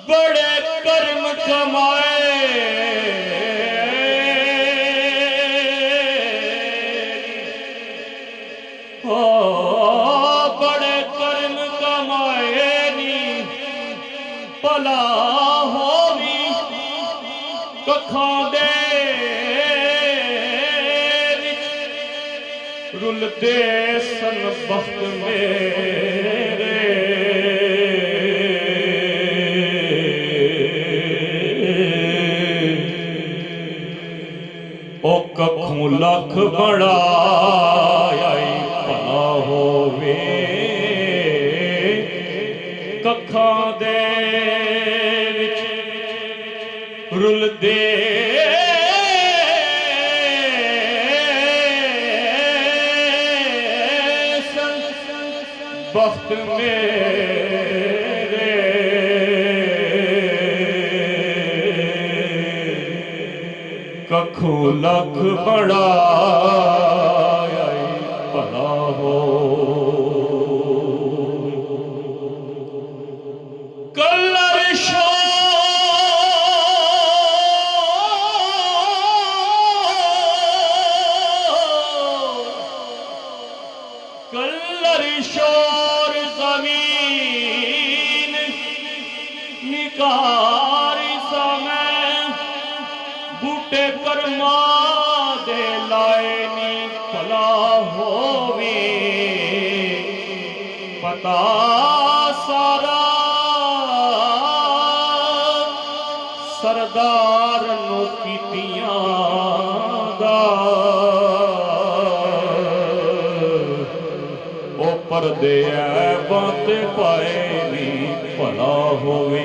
बड़े कर्म कमाए हो, बड़े कर्म कमाए नी भला होवी कखां दे रुलदे सन बख्त मेरे ओ कखों लख बड़ाया भला होवे कखां दे विच रुलदे सन बख्त मेरे कखों लख बड़ाया भला हो। कल्लर शोर जमीन निकारी समय बूटे कर्मा दे लाए नी भला होवे पता सारा सरदार नु कीतियां दा ओ परदे बात पाए नी भला होवे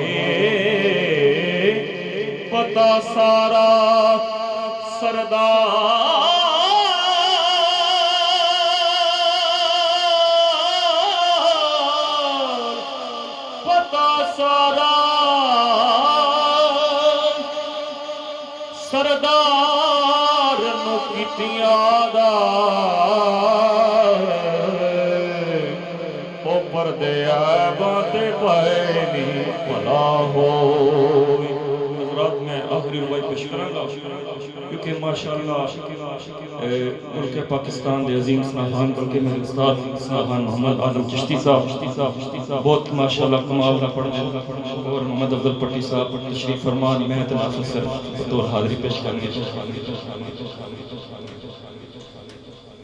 पता सारा सरदार पता सारा सरदार नु कीतियां दा ओ परदे बात पाए नी भला हो। मैं आखिरी रुबाई पेश करांगा क्योंकि माशाअल्लाह मुल्क पाकिस्तान के अजीम सनाहान बल्कि मेरे उस्ताद सनाहान मोहम्मद आदम चिश्ती साहब बहुत माशाअल्लाह कमाल का पढ़ते और मोहम्मद अफजल पट्टी साहब तशरीफ फरमान मैं तनासुर से बतौर हाजिरी पेश करेंगे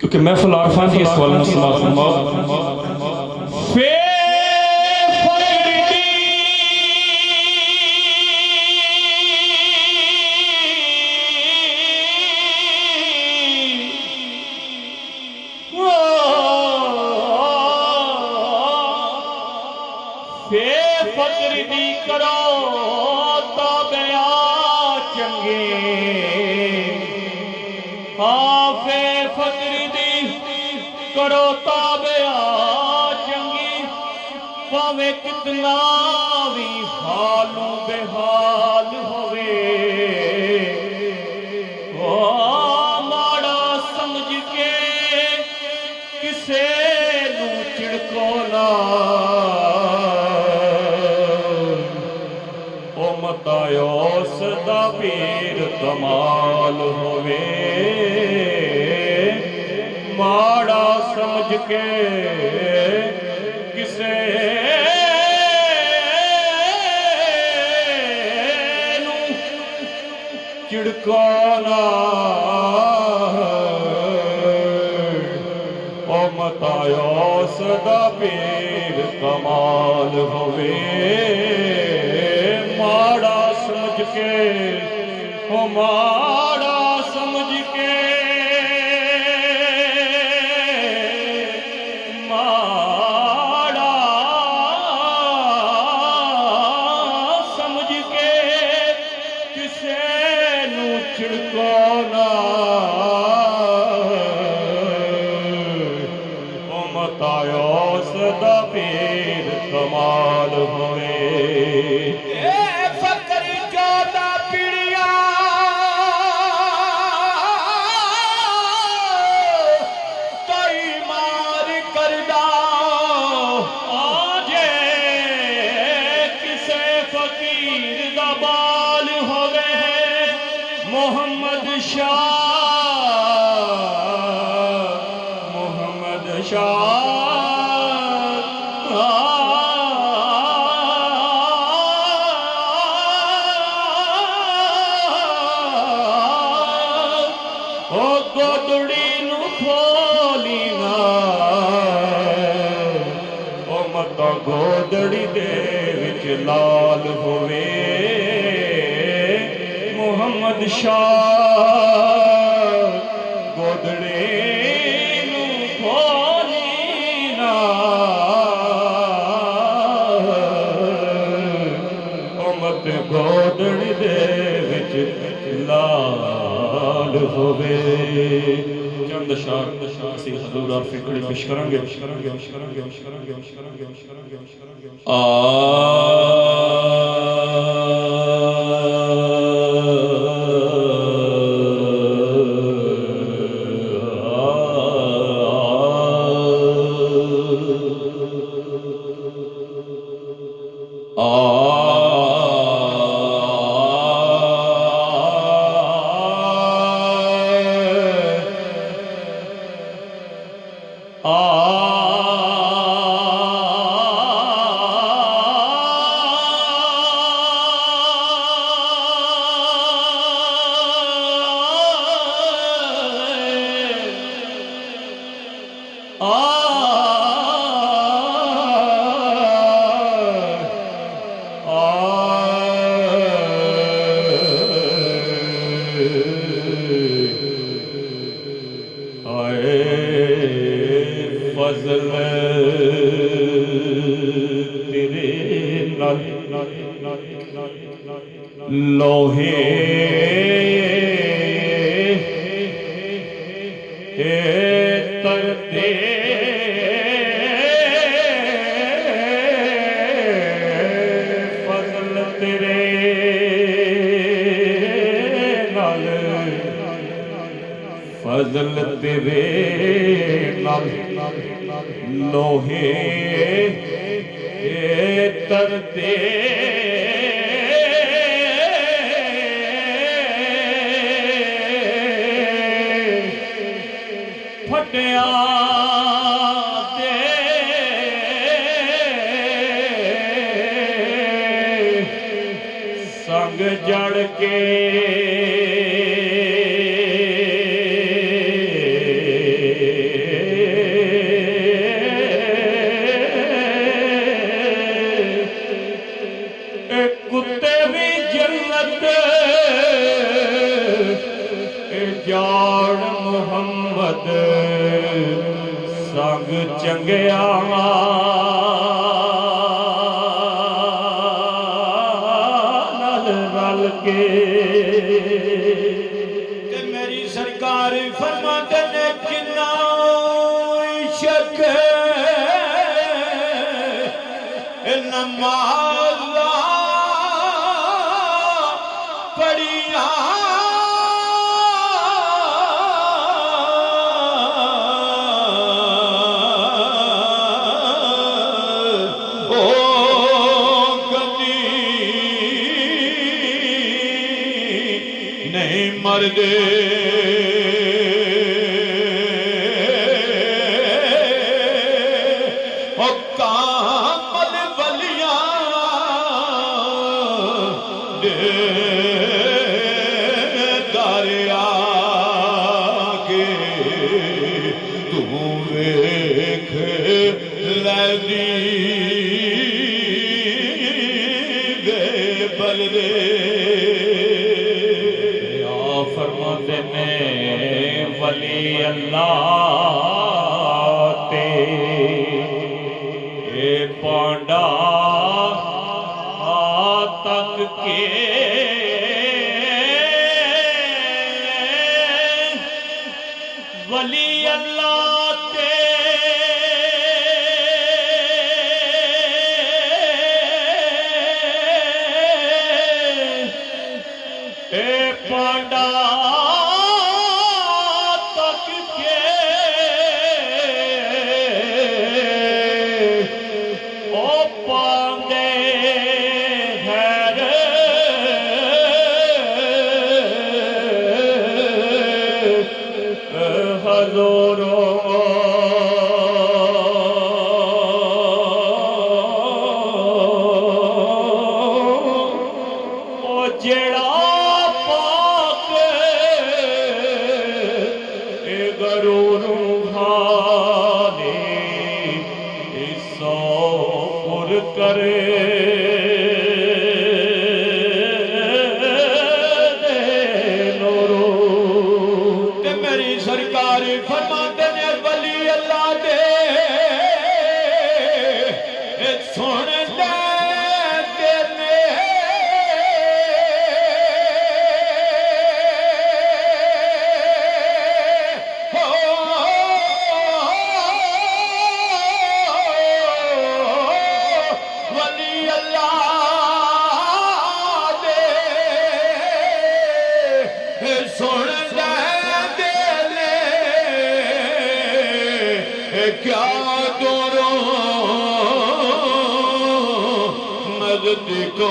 क्योंकि महफिल आरफान की सवाल में समाप्त फरमाओ। फक्र दी करो ताबिया चंगे हाँ फे फक्र दी करो ताबिया चंगी भावे कितना भी हालों बेहाल होवे ओ माड़ा समझ के किसे नू चिड़को ना सदा पीर कमाल होवे माड़ा समझ के किसे नू चिड़को ना सदा पीर कमाल होवे माड़ा समझ के ओ माड़ा समझ के माड़ा समझ के किसे नू छिड़को ना सदा पीर कमाल होए फकर चौदा पीड़िया तई मार करदा आजे किसे फकीर दा बाल होवे मोहम्मद शाह गोदड़ी नू खोली ना ओ मता गोदड़ी दे विच लाल होवे मोहम्मद शाह गोदड़ी नू खोली ना ओ मत गोदड़ी दे विच लाल होवे चंद शार सी हजूर और फिकड़ी पेश करेंगे फजल तेरे लोहे तरते फजल तेरे नाल फजल तेरे नाल लोहे तरते फटिया दे संग जड़ के कुत्ते भी जन्नत जान मोहम्मद संग चंगिया नल रल के मेरी सरकार फरमाते ने किन्ना शक नमाज पढ़िया नहीं मरदे कामल बलिया दे दरिया के तू वेख वली अल्लाह ते पांडा तक के वली अल्लाह ते पांडा तक के ओ पांदे हैर हज़ारों ओ जेड़ा करे दे नूरो ते मेरी सरकार फरमाते ने वली अल्लाह दे सुन दे तेने सुन दे क्या दोरो मदद को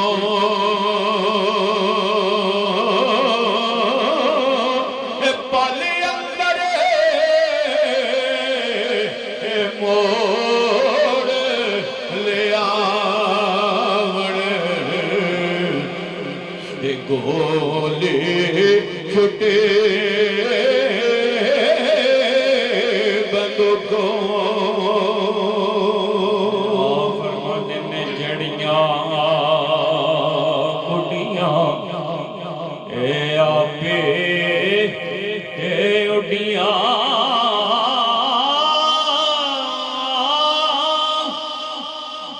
पाली अंदर मोड़ ले आवड़ गोले छुटे बंदूकों फरमाते ने जड़ियां गुडियां ए आपे ए उडियां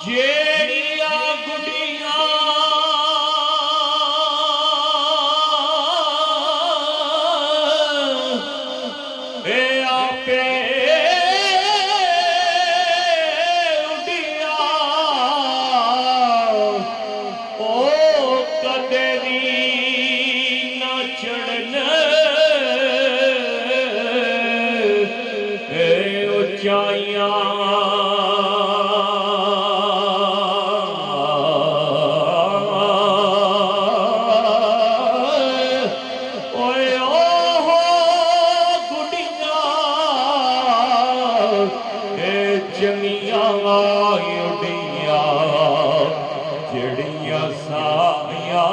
जेड़ियां गुडियां जड़ियां साया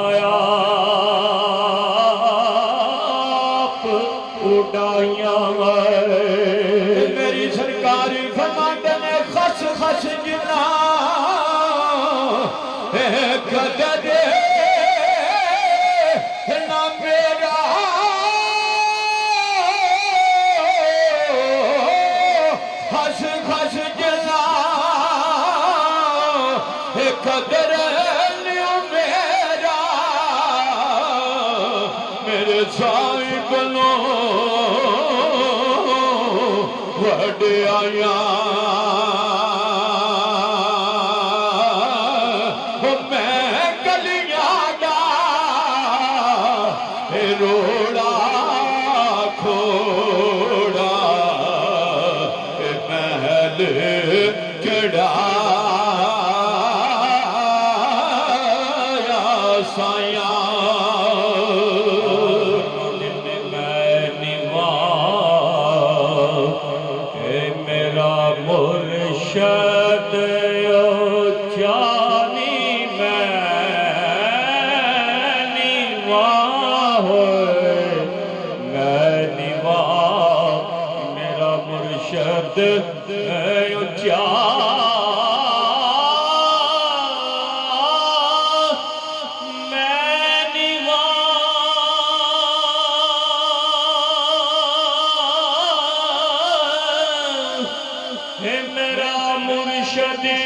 उड़ाइया मेरी सरकारी फरमाते ने खस खस जिना कदर ना मेरा खस खस जिना कदर मेरा मेरे साई गलो वड़े आया मैं गलियां दा रोड़ा खोड़ा महल चढ़ा साया मेरा मुर्शद जानी मैं निवा मेरा मुर्शद ऊंचा सदी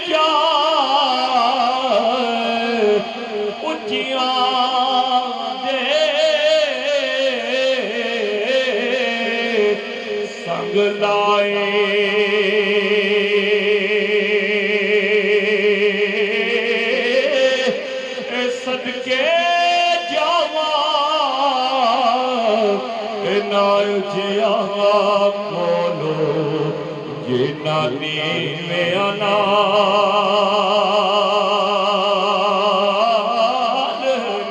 क्या उचिया दे संग लाए सदके जावा ना जिया बोलो ये नानी में अनार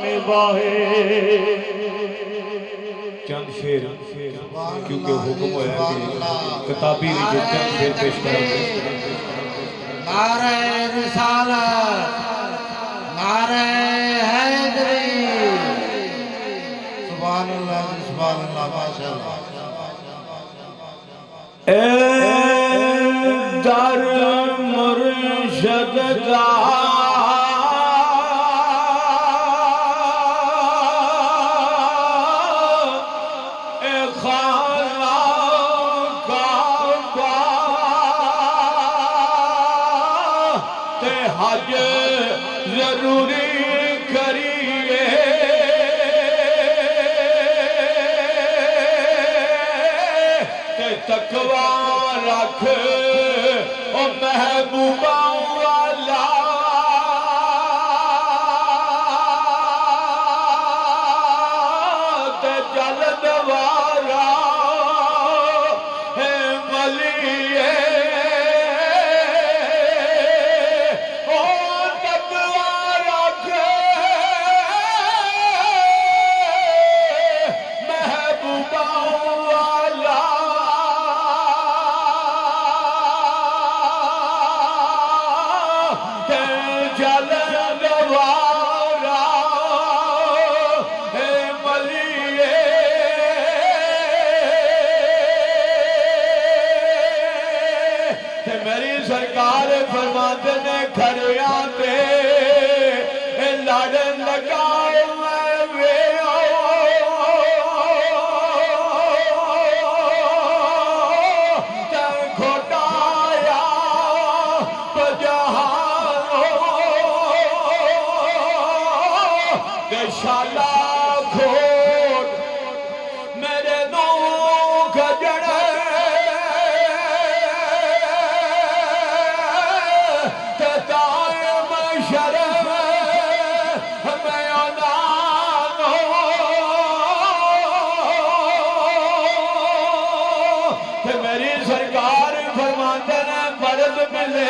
निभाए। चंद शेर क्योंकि हुक्म होया कि किताबी भी चंद शेर पेश करेंगे। नारे रिसालत नारे हैदरी सुभान अल्लाह माशाअल्लाह। ए दर मुर्शद का ए खाना काबा ते हज जरूरी करिए ते तकवा रख ओ महबूबा वाला ते जल दवारा है मलिए ओ तकवा रख महबूबा वाला ते जल दवारा है मलिए ते मेरी सरकार फरमाते ने खड़िया ते लड़ लगाए मैं वे ते खोटाया तो जहानो के शाला खोट मेरे नो गजड़े ते दायम शर्म मैं अनानो ते मेरी सरकार फरमाते ने बरद मिले